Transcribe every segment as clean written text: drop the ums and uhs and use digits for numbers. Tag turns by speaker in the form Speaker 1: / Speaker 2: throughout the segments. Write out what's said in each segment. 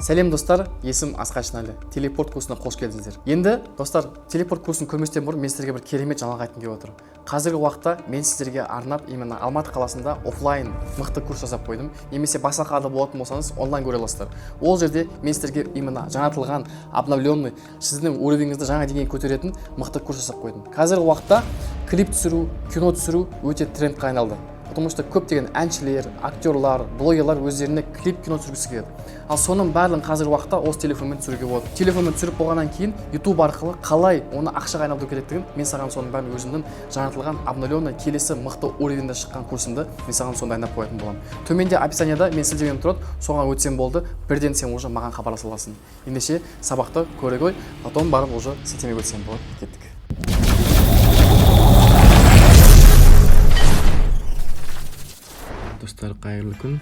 Speaker 1: Сәлем достар, есім Асқар Шынәлі. Телепорт курсына қош келдіңіздер. Енді достар, телепорт курсын көрместен бұрын мен сіздерге бір керемет жаңалық айтқым келіп отыр. Қазіргі уақытта мен сіздерге арнап именно Алматы қаласында офлайн мықты курс жасап қойдым. Немесе басқа қалада болатын болсаңыз онлайн көре аласыздар. Ол жерде мен сіздерге именно жаңартылған, обновленный, сіздің уровеніңізді жаңа деңгейге көтеретін мықты курс жасап қойдым. Қазіргі уақытта клип түсіру, кино түсіру өте трендке айналды. Потому что көптеген әншілер, актерлар, блогерлар өздеріне клип, кино түсіргісі келеді. Ал соның барлығын қазіргі уақытта осы телефонмен түсіруге болады. Телефонмен түсіріп болғаннан кейін YouTube арқылы қалай оны ақшаға айналдыру керектігін мен саған соның бәрін өзімнің жаңартылған, обновленный, келесі мықты уровеньде шыққан курсымды мен саған сонда дайындап қоятын боламын. Төменде описанияда мен сілтемем тұрады, соған өтсең болды, бірден сен уже маған хабарласа аласың. Ендеше сабақты көре қой, потом барып уже сілтеме өтсең болады. Кеттік. Достар, қайырлы күн.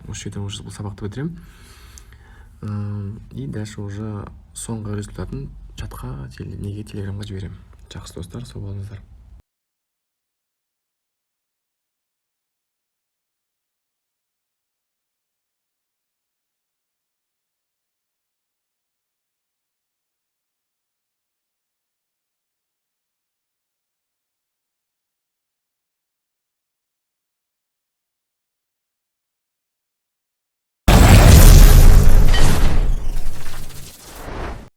Speaker 1: осы жерден уже бұл сабақты бітіремін. И дальше уже соңғы результатын чатқа, неге, телеграмға жіберемін. Жақсы достар, сау болыңыздар.